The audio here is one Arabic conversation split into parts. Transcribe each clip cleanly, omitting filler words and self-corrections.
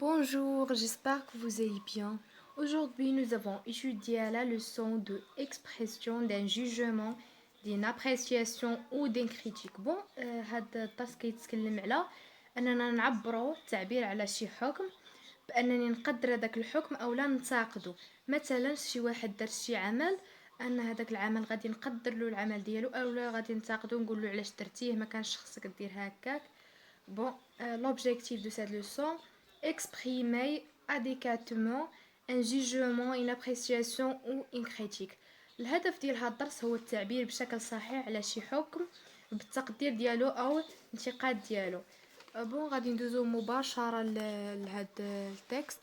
Bonjour, j'espère que vous allez bien. Aujourd'hui, nous avons étudié la leçon de expression d'un jugement, d'une appréciation ou d'une critique. هذا الدرس كيتكلم على أننا نعبروا التعبير على شي حكم بأنني نقدر هذاك الحكم أو لا ننتقده. مثلا شي واحد دار شي عمل، أن هذاك العمل غادي نقدر له العمل ديالو أو لا غادي ننتقده نقول له علاش درتيه، ما كانش خصك دير هكاك. L'objectif de cette leçon: exprimer adéquatement un jugement, une appréciation ou une critique. الهدف ديال هذا الدرس هو التعبير بشكل صحيح على شي حكم بالتقدير ديالو او الانتقاد ديالو. غادي ندوزو مباشرة لهاد التكست.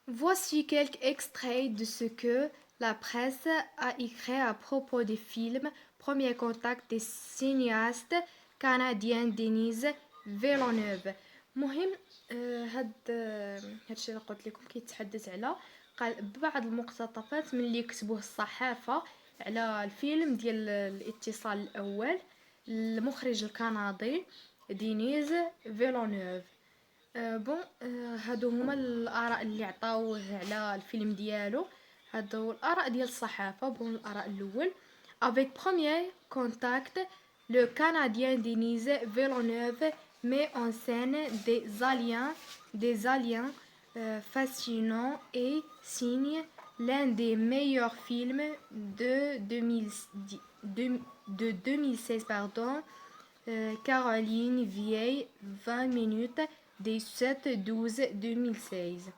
Voici quelques extraits de ce que la presse a écrit à propos des films Premier contact des cinéastes canadiens Denise Villeneuve. مهم هادشي اللي قلت لكم كيتحدث على قال ببعض المقتطفات من اللي كتبوه الصحافة على الفيلم ديال الاتصال الأول المخرج الكندي دينيز فيلونوف. هادو هما الآراء اللي عطاوه على الفيلم ديالو. هادو الآراء ديال الصحافة. الآراء الأول: Avec premier contact, le Canadien Denis Villeneuve met en scène des aliens fascinants et signe l'un des meilleurs films de 2016, Caroline Vieille, 20 minutes دي 7/12/2016.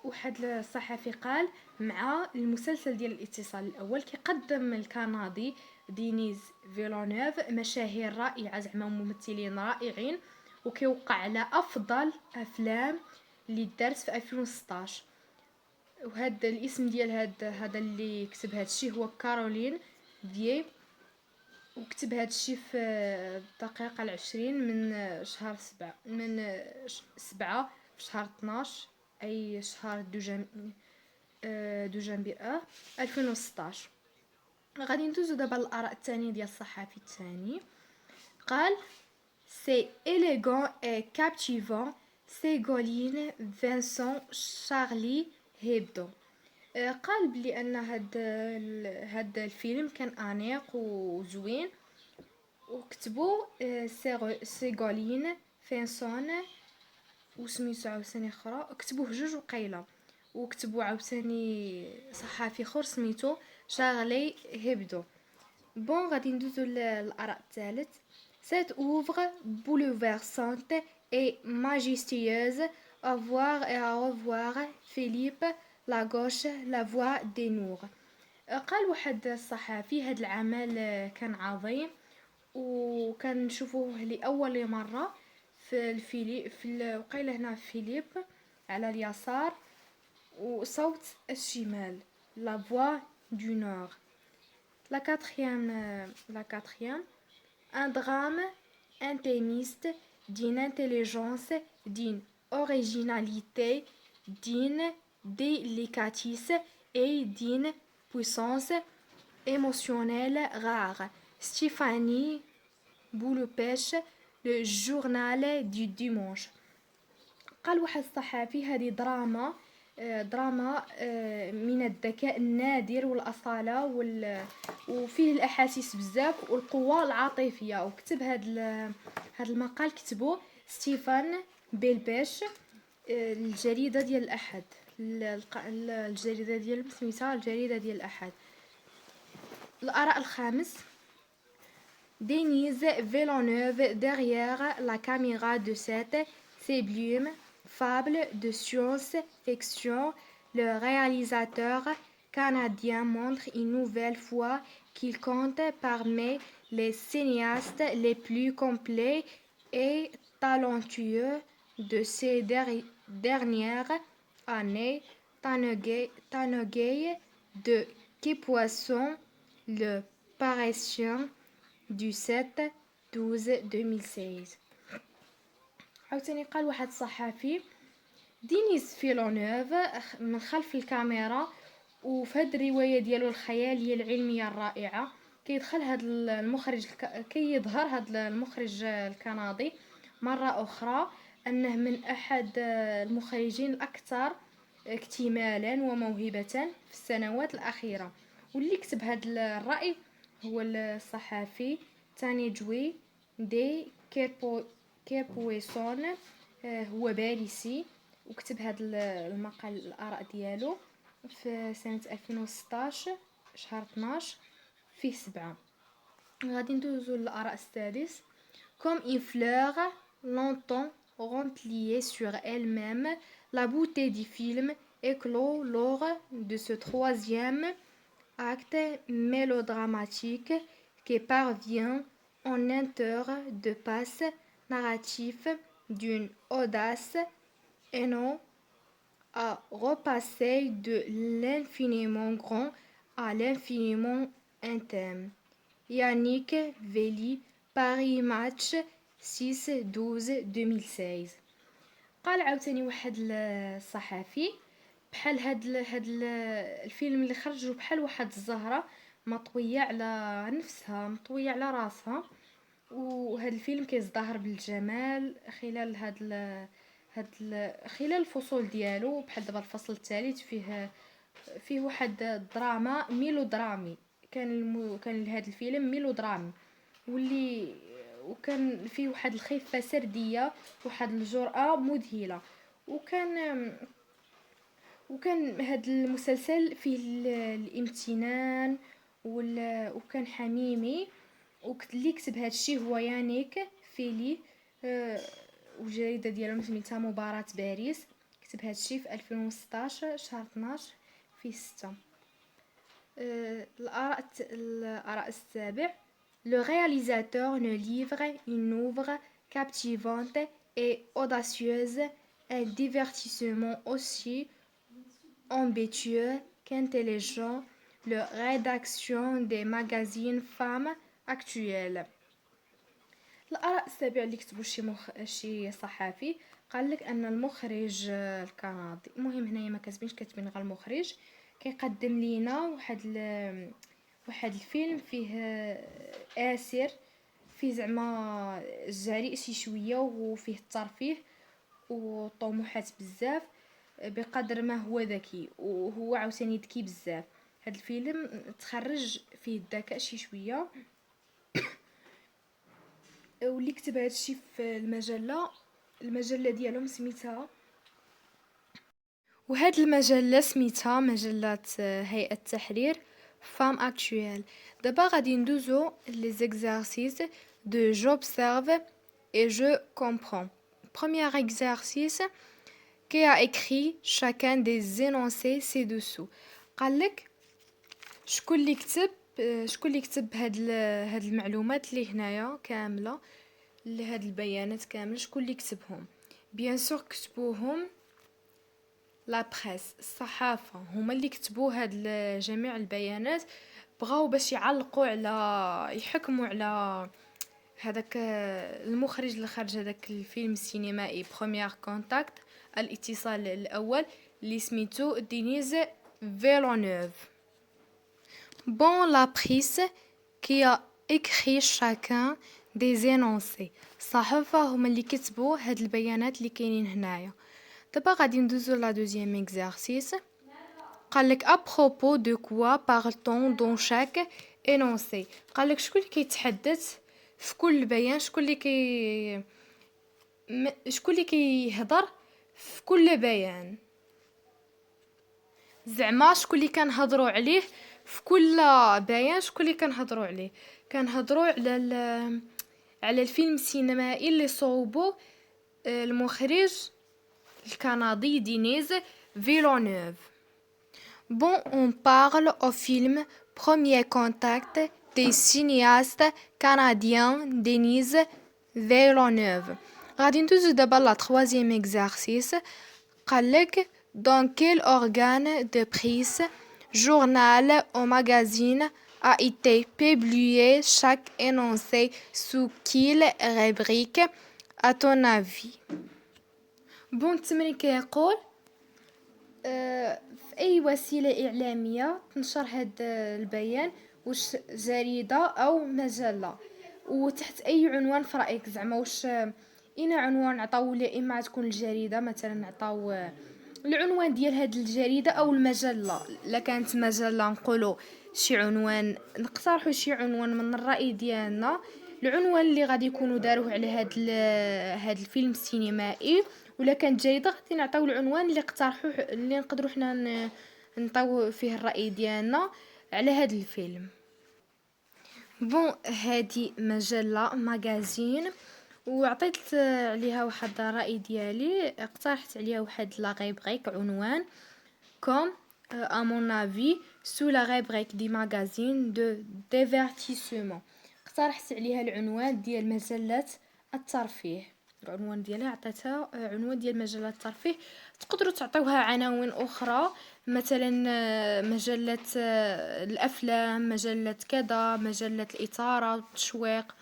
واحد الصحفي قال مع المسلسل ديال الاتصال الاول كيقدم الكندي دينيز فيلونوف مشاهير رائعه، زعما ممثلين رائعين، وكيوقع على افضل افلام اللي دارت في 2016. وهذا الاسم ديال هذا اللي كتب هذا الشيء هو كارولين فيي، وكتب هذا الشيء في الدقيقة 20 من شهر 7 من 7 في شهر 12 أي شهر دوجانبير 2016. غادي ندوزو دابا الآراء الثانية ديال الصحفي الثاني. قال C'est élégant et captivant, Ségolène Vincent Charlie Hebdo. قال بلي ان هاد الفيلم كان انيق وزوين، وكتبوا سيغولين فينسون وسميتو عاوتاني اخرى، كتبوه جوج وقيله، وكتبوا عاوتاني صحافي اخر سميتو شارلي هيبدو. غادي ندوزو للآراء الثالث. Cette ouvre bouleversante et majestueuse à voir et à revoir Philippe لا غوش لا فوا دي نور. قال واحد الصحافي هاد العمل كان عظيم وكان نشوفوه لأول مرة في وقيله هنا فيليب على اليسار وصوت الشمال لا فوا دو نور. La quatrième, un drame intimiste d'une intelligence, d'une originalité, d'une délicatesse et d'une puissance émotionnelle rare. Stéphanie Bouloupèche, le journal du dimanche. قال واحد الصحافي هذه دراما من الذكاء النادر والأصالة وفيه الأحاسيس بزاف والقوة العاطفية. وكتب هذا المقال كتبه ستيفان بيلبيش، الجريدة ديال الأحد، الجريدة ديال سميتها الجريدة ديال الأحد. الآراء الخامس: Denise Villeneuve derrière la caméra de cette sublime fable de science-fiction, le réalisateur canadien montre une nouvelle fois qu'il compte parmi les cinéastes les plus complets et talentueux de ces dernières années. Tanguy de Kipoisson, le Parisien du 7/12/2016. عاوتاني قال واحد الصحافي دينيس فيلونوف من خلف الكاميرا، وفي هاد الروايه ديالو الخياليه العلميه الرائعه كيظهر هاد المخرج الكندي مرة أخرى أنه من أحد المخرجين الأكثر اكتمالا وموهبة في السنوات الأخيرة. واللي كتب هذا الرأي هو الصحفي تانيجوي دي كيربويسون. هو باريسي، وكتب هذا المقال الآراء ديالو في سنة 2016 شهر 12 فيه 7. غادي ندوزو للآراء السادس. Comme une fleur longtemps repliée sur elle-même, la beauté du film éclot lors de ce troisième acte mélodramatique qui parvient en un tour de passe narratif d'une audace énorme à repasser de l'infiniment grand à l'infiniment intime. Yannick Veli, Paris Match 6/12/2016. قال عاوتاني واحد الصحفي بحال هاد الفيلم اللي خرج بحال واحد الزهرة مطوية على نفسها، مطوية على راسها، وهذا الفيلم كيزدهر بالجمال خلال خلال الفصول ديالو. بحال دابا الفصل الثالث فيه واحد الدراما ميلودرامي. كان لهذا الفيلم ميلودرامي، وكان فيه واحد الخفة سردية، واحد الجرأة مذهلة. وكان هذا المسلسل فيه الامتنان وكان حميمي. اللي كتب هذا الشيء هو يانيك فيلي، والجريدة ديالهم سميتها مباراة باريس. كتب هذا الشيء في 2016 شهر 12 في 6. الآراء السابع. Le réalisateur nous livre une œuvre captivante et audacieuse, un divertissement aussi ambitieux qu'intelligent, la rédaction des magazines femmes actuels. الآراء السابع اللي كتبوا شي صحافي قال لك أن المخرج الكندي، المهم هنايا ما كاتبينش، كاتبين غير المخرج، كيقدم لينا واحد الفيلم فيه آسر، فيه زعما جريء شي شويه، وفيه الترفيه وطموحات بزاف بقدر ما هو ذكي، وهو عاوتاني ذكي بزاف. هذا الفيلم تخرج فيه الذكاء شي شويه. واللي كتب هذا الشيء في المجله ديالهم سميتها، وهاد المجله سميتها مجله هيئه التحرير Femme actuelle. دابا غادي ندوزو les exercices de j'observe et je comprends. Premier exercice, qui a écrit chacun des énoncés ci-dessous. قالك شكون اللي كتب هاد المعلومات اللي هنايا كامله، هاد البيانات كامله، شكون اللي كتبهم؟ بيان سور كتبوهم لا بريس، الصحافه، هما اللي كتبوا هاد جميع البيانات. بغاو باش يحكموا على هذاك المخرج اللي خرج هذاك الفيلم السينمائي بروميير كونتاكت، الاتصال الاول، اللي سميتو دينيز فيلونوف. Bon, la presse qui a écrit chacun des énoncés. الصحافة هما اللي كتبوا هاد البيانات اللي كاينين هنايا. دابا غادي ندوزو لا دوزيام اكزرسيس. قالك à propos de quoi parle-t-on dans chaque énoncé. قالك شكون اللي كيتحدث في كل بيان، شكون اللي كيهضر في كل بيان، زعما شكون اللي كنهضروا عليه في كل بيان. شكون اللي كنهضروا عليه؟ كنهضروا على الفيلم السينمائي اللي صوبو المخرج الكندي دينيز فيلونوف. Bon, on parle au film Premier Contact des cinéastes canadiens Denis Villeneuve. غادي ندوزو دابا لا troisième exercice. قالك dans quel organe de presse, journal ou magazine a été publié chaque énoncé sous quelle rubrique à ton avis. بون التمرين كيقول في اي وسيله اعلاميه تنشر هذا البيان، واش جريده او مجله، وتحت اي عنوان في رايك، زعما واش إنا عنوان نعطاو، يا إما تكون الجريدة مثلا نعطاو العنوان ديال هاد الجريدة أو المجلة. لا كانت مجلة نقولو شي عنوان، نقترحو شي عنوان من الرأي ديالنا، العنوان اللي غادي يكونوا داروه على هاد الفيلم السينمائي. ولا كانت جيدة غادي نعطيو العنوان اللي اقترحوه، اللي نقدروا حنا نطيو فيه الرأي ديالنا على هاد الفيلم. بون هادي مجلة ماغازين، وعطيت عليها واحد الرأي ديالي، اقترحت عليها واحد لا غيبغيك عنوان comme à mon avis sous la rubrique du magazine de divertissement. اقترحت عليها العنوان ديال مجلة الترفيه. العنوان ديالها عطيتها عنوان ديال مجلة الترفيه. تقدروا تعطيوها عناوين اخرى، مثلا مجلة الافلام، مجلة كذا، مجلة الاثارة والتشويق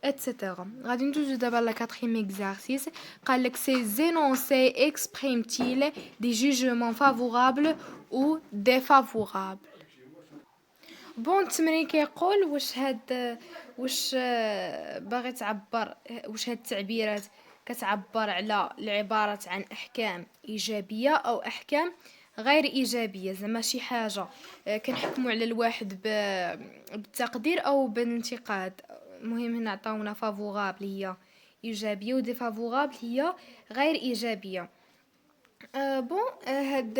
etc. غادي ندوزو دابا لا كاتريم اكزارسيس. قالك ces énoncés expriment-ils des jugements favorables ou défavorables. بون التمرين كيقول واش باغي تعبر، واش هاد التعبيرات كتعبر على العبارات عن احكام ايجابيه او احكام غير ايجابيه. زعما شي حاجه كنحكموا على الواحد بالتقدير او بالانتقاد. المهم هنا عطاونا فافورابل هي ايجابيه، وديفافورابل هي غير ايجابيه. بون هاد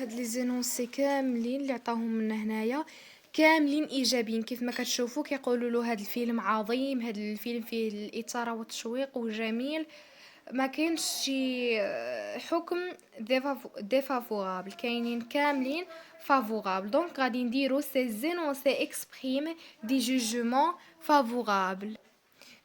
لي زينونسي كاملين اللي عطاهم لنا هنايا كاملين ايجابيين. كيف ما كتشوفوا كيقولوا له هاد الفيلم عظيم، هاد الفيلم فيه الاثاره والتشويق وجميل، ما كاينش شي حكم ديفافورابل، كاينين كاملين فافورابل. دونك غادي نديرو سي زينونسي اكسبريم دي جوجمون فافورابل.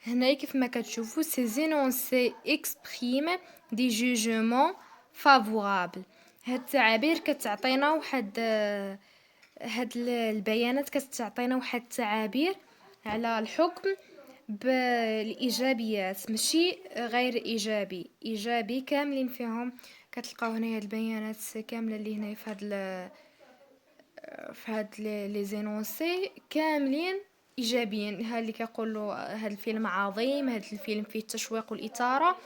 هنا كيف ما كتشوفوا سي زينونسي اكسبريم دي جوجمون فافورابل. هاد التعابير كتعطينا واحد هاد البيانات كتعطينا واحد التعابير على الحكم بالايجابيات ماشي غير ايجابي. ايجابي كاملين فيهم كتلقاو هنا هاد البيانات كامله اللي هنا في هاد لي زينونسي كاملين ايجابيين. ها اللي كيقولوا هاد الفيلم عظيم، هاد الفيلم فيه التشويق والاثاره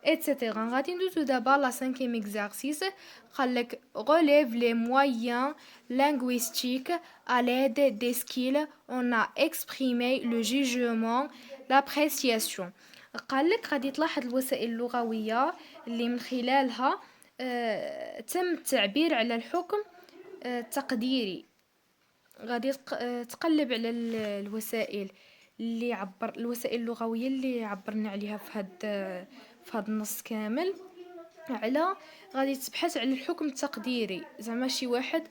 etc. غادي ندوزو دابا لا 5e exercice. قالك relève les moyens linguistiques à l'aide des skills on a exprimé le jugement l'appréciation. قالك غادي تلاحظ الوسائل اللغويه اللي من خلالها تم التعبير على الحكم التقديري. غادي تقلب على الوسائل الوسائل اللغويه اللي عبرنا عليها في هاد النص كامل. غادي تبحث على الحكم التقديري. زعما شي واحد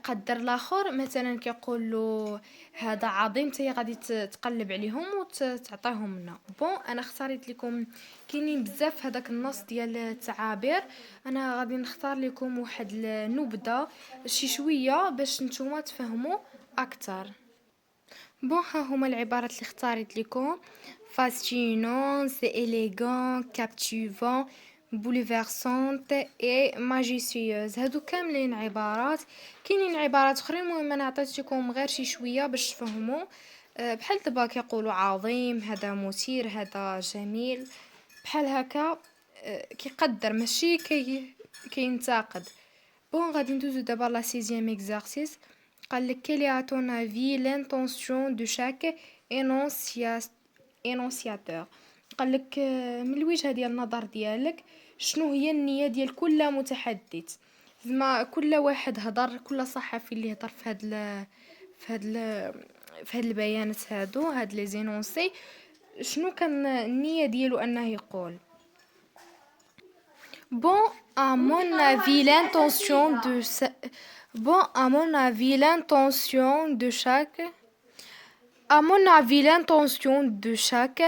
قدر الاخر، مثلا كيقول له هذا عظيم، تي غادي تقلب عليهم وتعطيهم لنا. بون انا اختاريت لكم كاينين بزاف هذاك النص ديال التعابير، انا غادي نختار لكم واحد النبذه شي شويه باش نتوما تفهموا اكثر. بون ها هما العبارات اللي اختاريت لكم: fascinant, c'est élégant, captivant, bouleversante et majestueuse. هادو كاملين عبارات. كاينين عبارات اخرين، المهم انا عطيت لكم غير شي شويه باش تفهموا. بحال دابا كيقولوا عظيم، هذا مثير، هذا جميل، بحال هكا. كيقدر ماشي كينتقد. بون غادي ندوزو دابا لا 6e exercice. قالك quelle est à ton avis l'intention de chaque énonciateur. قالك من الوجهة ديال النظر ديالك شنو هي النية ديال كل متحدث. زعما كل واحد هضر، كل صحفي اللي هضر في هاد البيانات هاد لي زينونسي، شنو كان النية ديالو انه يقول. Bon, à mon avis, l'intention de chaque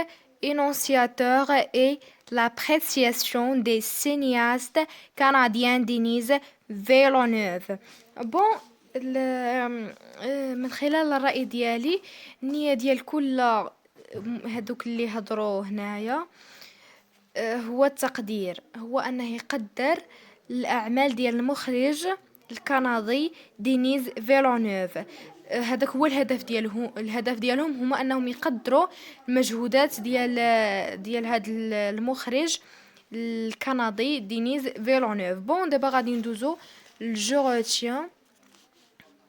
énonciateur est l'appréciation des cinéastes canadiens Denis Villeneuve. Bon, من خلال الرأي ديالي النية ديال كل هادوك اللي هضروا هنايا هو التقدير، هو أنه يقدر الأعمال ديال المخرج الكندي دينيز فيلونوف. هذاك هو الهدف ديالهم هما انهم يقدروا المجهودات ديال هذا المخرج الكندي دينيز فيلونيف. بون دابا غادي ندوزو الجو روتيان.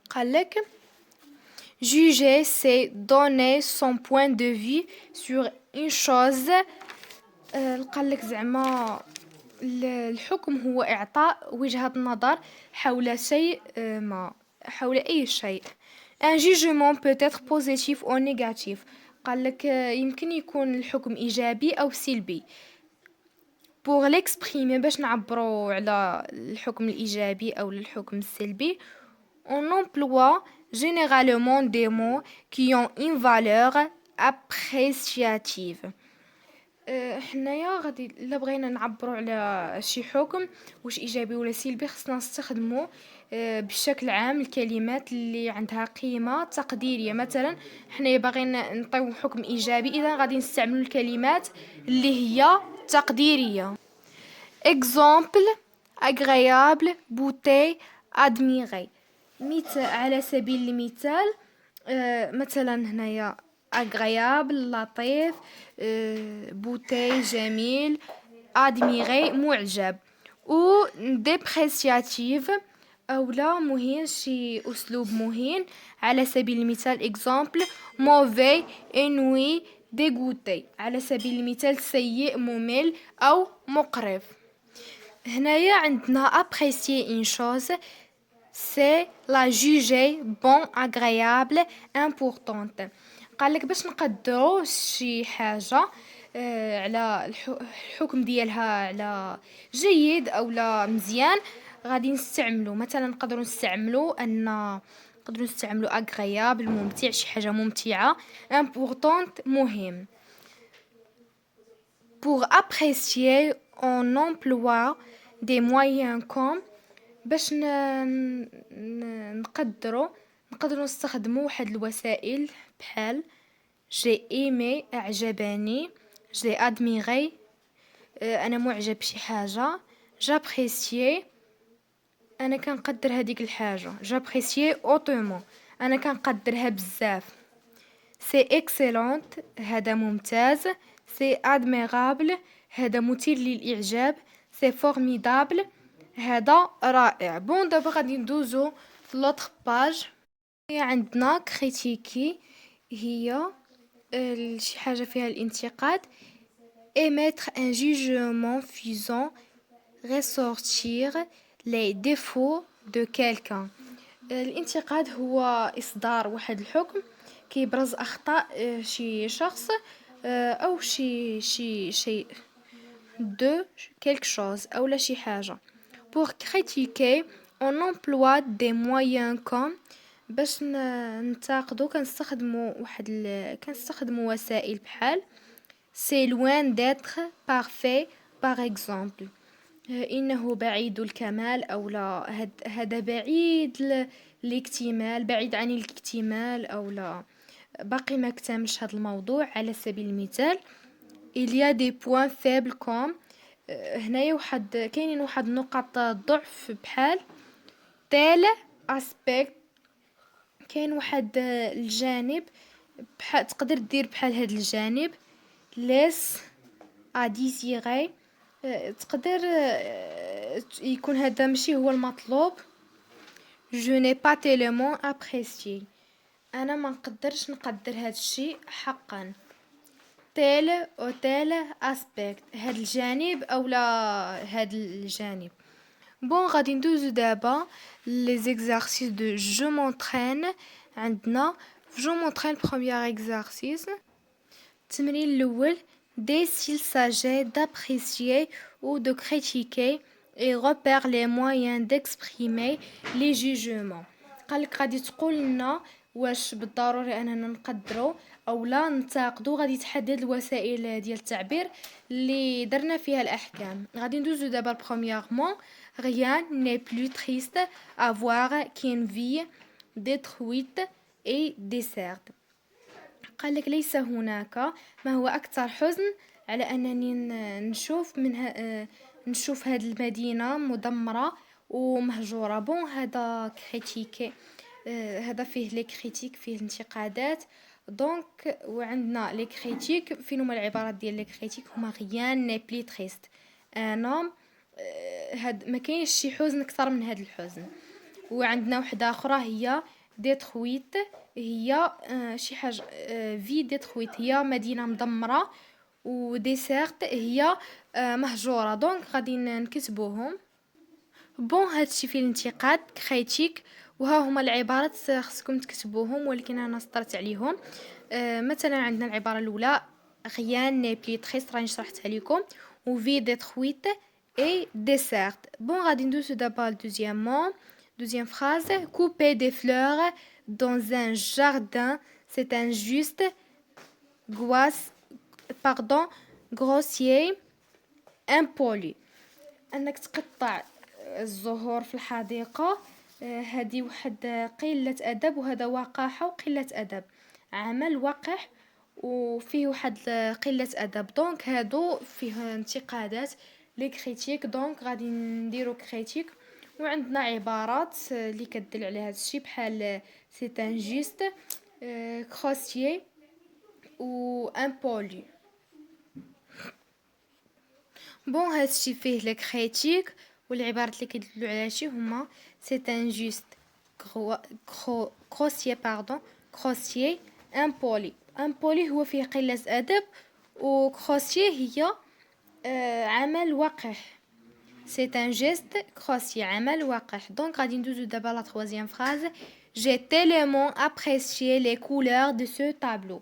قالك juger c'est donner son point de vue sur une chose. قالك زعما الحكم هو إعطاء وجهة نظر حول شيء ما، حول أي شيء. Un jugement peut être positif ou négatif. قالك يمكن يكون الحكم إيجابي أو سلبي. Pour l'exprimer باش نعبروا على الحكم الإيجابي أو الحكم السلبي on emploie généralement des mots qui ont une valeur appréciative. حنايا غادي الا بغينا نعبروا على شي حكم واش ايجابي ولا سلبي خصنا نستخدموا بشكل عام الكلمات اللي عندها قيمه تقديريه. مثلا حنايا باغيين نعطيو حكم ايجابي، اذا غادي نستعملوا الكلمات اللي هي تقديريه. exemple agréable beauté admirer. على سبيل المثال مثلا هنايا agréable لطيف، بوتي جميل، admirer معجب. و ديبريسياتيف او لا مهين، شي اسلوب مهين. على سبيل المثال exemple mauvais ennui dégoûté، على سبيل المثال سيء ممل او مقرف. هنايا عندنا apprécier une chose c'est la juger bon agréable importante. قالك باش نقدروا شي حاجه على الحكم ديالها على جيد او لا مزيان، غادي نستعملوا مثلا نقدروا نستعملوا agréable ممتع، شي حاجه ممتعه. important مهم. pour apprécier on emploie des moyens comme باش نقدروا نستخدموا واحد الوسائل بحال j'ai aimé أعجبني، j'ai admiré أنا معجب بشي حاجة، j'apprécie أنا كنقدر هذيك الحاجة، j'apprécie hautement أنا كنقدرها بزاف، c'est excellent هذا ممتاز، c'est admirable هذا مثير للإعجاب، c'est formidable هذا رائع. بون دابا غادي ندوزو في لوطخ باج. عندنا كريتيكي هي شي حاجة فيها الانتقاد. émettre un jugement faisant ressortir les défauts de quelqu'un. الانتقاد هو إصدار واحد الحكم كيبرز أخطاء شي شخص أو شي شيء de quelque chose أو لا شي حاجة. pour critiquer on emploie des moyens comme باش ننتقدو كنستخدموا وسائل بحال c'est loin d'être parfait par exemple إنه بعيد الكمال أو لا هذا بعيد الاكتمال، بعيد عن الاكتمال أو لا باقي ما اكتملش هذا الموضوع. على سبيل المثال il y a des points faibles comme هنايا كاينين واحد نقاط ضعف بحال tel aspect، كاين واحد الجانب بحال تقدر دير بحال هذا الجانب laisse à désirer تقدر يكون هذا ماشي هو المطلوب. je n'ai pas tellement apprécié انا ما نقدرش نقدر هذا الشيء حقا. tel او tel aspect هذا الجانب او لا هذا الجانب. بون غادي ندوزو دابا les exercices de je m'entraîne. عندنا je m'entraîne premier exercice. التمرين الاول dès s'il s'agit d'apprécier ou de critiquer et repère les moyens d'exprimer les jugements. قالك غادي تقول لنا واش بالضروري اننا نقدروا او لا ننتقدوا، غادي تحدد الوسائل ديال التعبير اللي درنا فيها الاحكام. غادي ندوزو دابا برومييرمون rien n'est plus triste à voir qu'une vie détruite et déserte. قالك ليس هناك ما هو أكثر حزن على أنني نشوف هذه المدينة مدمرة ومهجورة. بون هذا كريتيكي هذا فيه لي كريتيك، فيه الانتقادات. دونك وعندنا لي كريتيك، فين هما العبارات ديال لي كريتيك؟ هما غيان ني بلي تريست. انا هاد ما كاينش شي حزن اكثر من هاد الحزن. وعندنا وحده اخرى هي ديترويت، هي شي حاجه في ديترويت هي مدينه مدمره، وديسيرت هي مهجوره. دونك غادي نكتبوهم. بون هادشي فيه الانتقاد كريتيك، وها هما العبارات خصكم تكتبوهم، ولكن انا سطرت عليهم. مثلا عندنا العباره الاولى غيان ني بلي تريست، راني شرحتها لكم، و في ديترويت اي ديسيرت. بون غادي ندوزو دابا دوزيامون. Deuxième phrase, couper des fleurs dans un jardin, c'est injuste, goisse, pardon, grossier, impoli. انك تقطع الزهور في الحديقة، هذه واحد قلة أدب، وهذا وقاحة وقلة أدب، عمل وقح وفيه واحد قلة أدب. دونك هادو فيه انتقادات لي كريتيك، دونك غادي نديرو كريتيك. وعندنا عبارات اللي كدل على هذا الشيء بحال سي انجست، كروسيي و امبولي. بون هادشي فيه لي كريتيك، والعبارات اللي كيدلوا على هادشي هما سي انجست، كروسيي باردون، كروسيي، امبولي. امبولي هو فيه قلة أدب، و كروسيي هي عمل وقح. C'est un geste grossier, عمل وقح. Donc غادي ندوزو دابا لا troisième phrase. J'ai tellement apprécié les couleurs de ce tableau.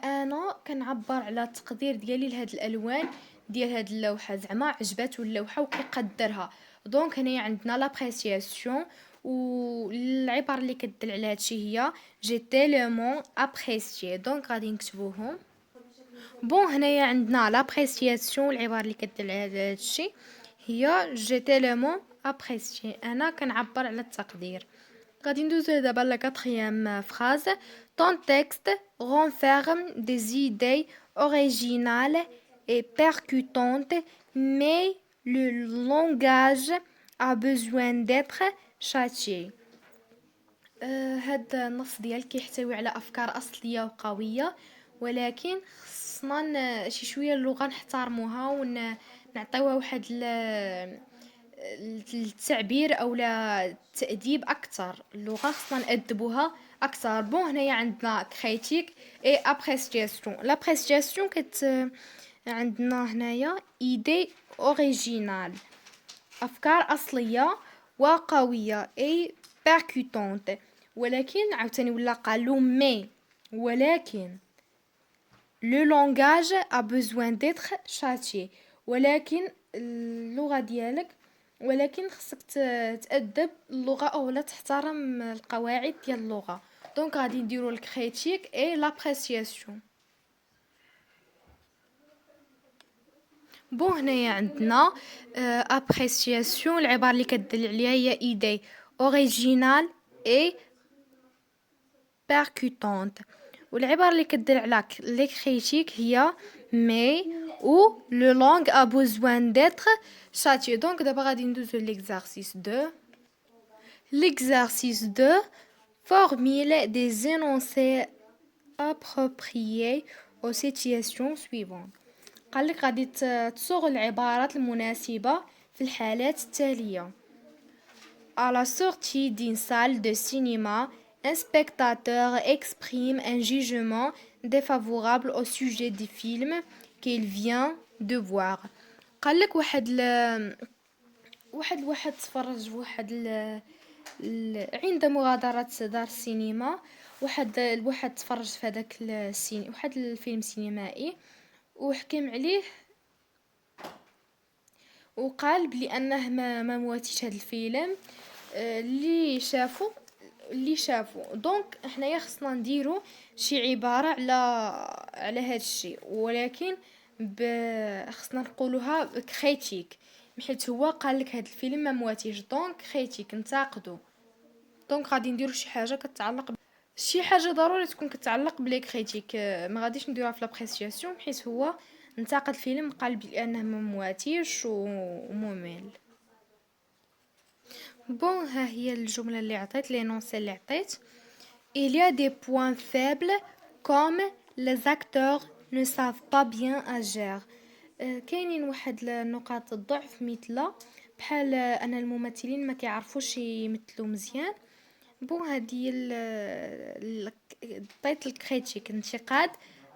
انا كنعبر على التقدير ديالي لهاد الالوان ديال هاد اللوحه، زعما عجباتو اللوحه وكيقدرها. دونك هنايا عندنا لابريسياسيون، والعباره اللي كتدل على هادشي هي جي تيلمون ابريسيي. دونك غادي نكتبوهم. بون هنايا عندنا لابريسياسيون، العباره اللي كتدل على هادشي هي جي تيلمون ابريسيي، انا كنعبر على التقدير. غادي ندوزو دابا لا كاتريام فراز. Ton texte renferme des idées originales et percutantes, mais le langage a besoin d'être châtié. هاد النص ديالك كيحتوي على افكار اصليه وقويه، ولكن خصنا شي شويه اللغه نحترموها ونعطيوها واحد التعبير او لا التأديب اكثر. اللغه خصنا نأدبوها اكثر. بون هنايا عندنا كريتيك اي ابريسياسيون. لابريسياسيون عندنا هنايا ايدي اوريجينال، افكار اصليه وقويه، اي بيركوتونت. ولكن عاوتاني ولا قالو مي، ولكن لو لونغاج ا بوزوان ديتر شاتيي، ولكن اللغه ديالك، ولكن خصك تأدب اللغه او لا تحترم القواعد ديال اللغه. دونك غادي نديرو الكريتيك اي لابريسياسيون. بون هنايا عندنا ابريسياسيون، العباره اللي كتدل عليها هي ايدي اوريجينال اي بيركوتونت، والعباره اللي كتدل على لي كريتيك هي مي ou le langue a besoin d'être châtié. Donc d'abord غادي ندوزو l'exercice 2. L'exercice 2 formule des énoncés appropriés aux situations suivantes. قالك غادي تصوغ العبارات المناسبة في الحالات التالية. À la sortie d'une salle de cinéma, un spectateur exprime un jugement défavorable au sujet du film qu'il vient de voir. قالك واحد تفرج عند مغادرة دار السينما، واحد تفرج في هذاك واحد الفيلم سينمائي، وحكم عليه وقال بلي انه ما مواتيش هذا الفيلم اللي شافو. دونك حنايا خصنا نديرو شي عباره على هذا الشيء، ولكن خصنا نقولوها كريتيك، حيت هو قال لك هذا الفيلم ما مواتيش. دونك كريتيك نتقدو. دونك غادي نديرو شي حاجه كتعلق شي حاجه ضروري تكون كتعلق بلي كريتيك. ما غاديش نديروها في لابريسياسيون، حيت هو انتقد الفيلم قال بانه ما مواتيش وممل. بون ها هي الجملة اللي عطيت لينونسي اللي عطيت. Il y a des points faibles comme les acteurs ne savent pas bien agir. كاينين واحد نقاط الضعف مثل بحال ان الممثلين ما كيعرفوش يمثلوا مزيان. بون هادي عطيت الكريتيك انتقاد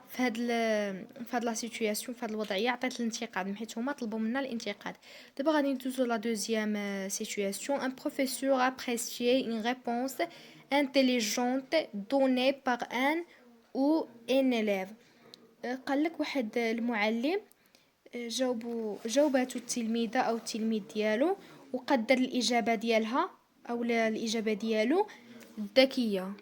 في هاد لا سيتوياسيون، في هاد الوضعيه عطيت الانتقاد حيت هما طلبوا منا الانتقاد. دابا غادي ندوزو لا دوزيام سيتوياسيون. ان بروفيسور appréciait une réponse intelligente donnée par un ou un élève. قال لك واحد المعلم جاوباتو التلميذه او التلميذ ديالو وقدر الاجابه ديالها او الاجابه ديالو الذكيه.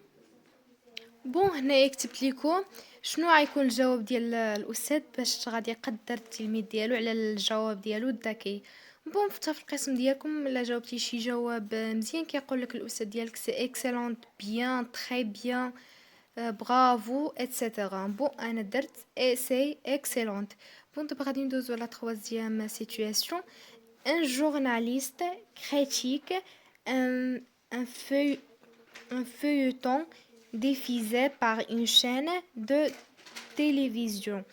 بون هنايا كتبت لكم شنو غيكون الجواب ديال الاستاذ باش غادي يقدر التلميذ ديالو على الجواب ديالو الذكي. بون في القسم ديالكم الا جاوبتي شي جواب مزيان كيقول لك الاستاذ ديالك سي اكسلونت بيان تري بيان برافو اتسيتيرا. بون انا درت اي سي اكسلونت. بون دابا غادي ندوزو لا troisième situation. Un journaliste critique un feuilleton diffusé par une chaîne de télévision.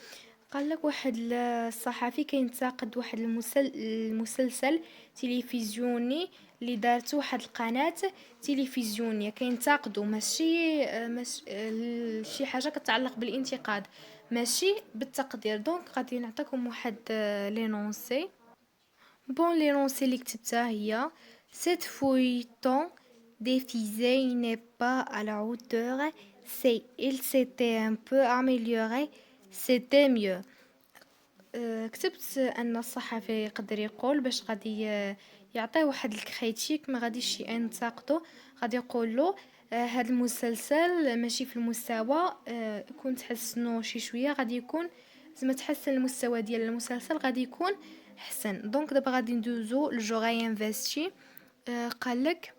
قال لك واحد الصحفي كينتقد واحد المسلسل تلفزيوني اللي دارت واحد القناة تلفزيونية. كينتقدوا ماشي شي حاجة كتعلق بالانتقاد، ماشي بالتقدير. دونك غادي نعطيكم واحد لينونسي. بون لينونسي اللي كتبتها هي cette feuilleton diffusé n'est pas à la hauteur. Il s'était un peu amélioré, c'était mieux. كتبت ان الصحفي يقدر يقول باش غادي يعطيه واحد الكريتيك، ما غاديش ينتقدو، غادي يقول له هذا المسلسل ماشي في المستوى، كنت حسنو شي شويه، غادي يكون زعما تحسن المستوى ديال المسلسل، غادي يكون حسن. دونك دابا غادي ندوزو لجوغاي انفستي. قالك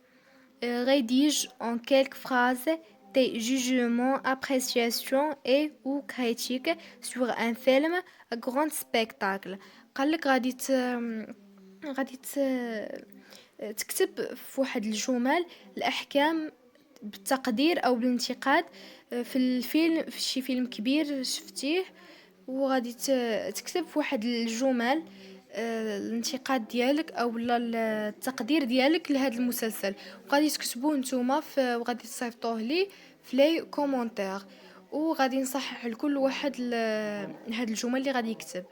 rédige en quelques phrases tes jugements, appréciations et ou critiques sur un film à grand spectacle. قالك غادي تكتب في واحد الجمل الأحكام بالتقدير أو بالانتقاد في الفيلم، في شي فيلم كبير شفتيه، وغادي تكتب في واحد الجمل الانتقاد ديالك او التقدير ديالك لهذا المسلسل، وغادي تكتبوه نتوما وغادي تصيفطوه لي في لي كومونتير، وغادي نصحح لكل واحد هاد الجمل اللي غادي يكتب.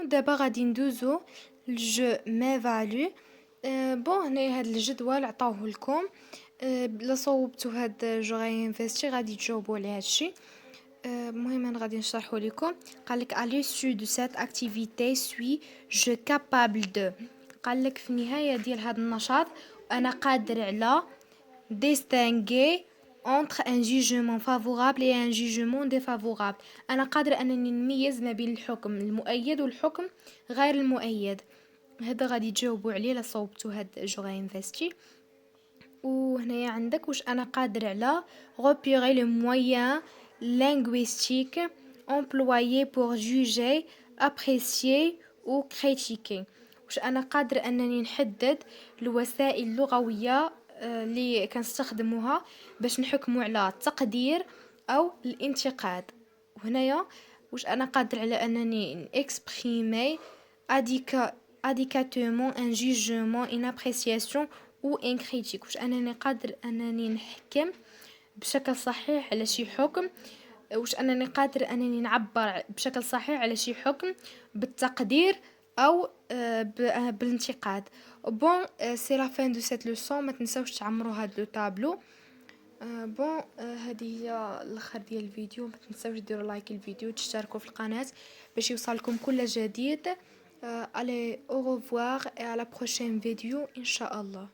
دابا غادي ندوزو الجو ميفالو. بون هنايا هاد الجدول عطاوه لكم، لا صوبتو هاد جوغاي انفستي غادي تجاوبوا على هادشي. المهم انا غادي نشرحه لكم. قالك à l'issue de cette activité suis je capable de. قالك في النهاية ديال هذا النشاط انا قادر على distinguer entre un jugement favorable et un jugement défavorable. انا قادر انني نميز ما بين الحكم المؤيد والحكم غير المؤيد. هذا غادي تجاوبوا عليه لا صوبتوا هاد جوغاي انفستي. وهنايا عندك واش انا قادر على repérer le moyen linguistique employé pour juger, apprécier ou critiquer. واش انا قادر انني نحدد الوسائل اللغويه اللي كنستخدموها باش نحكموا على التقدير او الانتقاد. وهنايا واش انا قادر على انني exprimer adéquatement un jugement, une appréciation ou un critique. واش انني قادر انني نحكم بشكل صحيح على شي حكم، واش انني قادر انني نعبر بشكل صحيح على شي حكم بالتقدير او بالانتقاد. بون سي لا فين دو سيت لوسون. ما تنساوش تعمروا هاد لو تابلو. بون هذه هي الاخر ديال الفيديو. ما تنساوش ديروا لايك الفيديو، تشتركوا في القناه باش يوصلكم كل جديد. allez au revoir et à la prochaine vidéo ان شاء الله.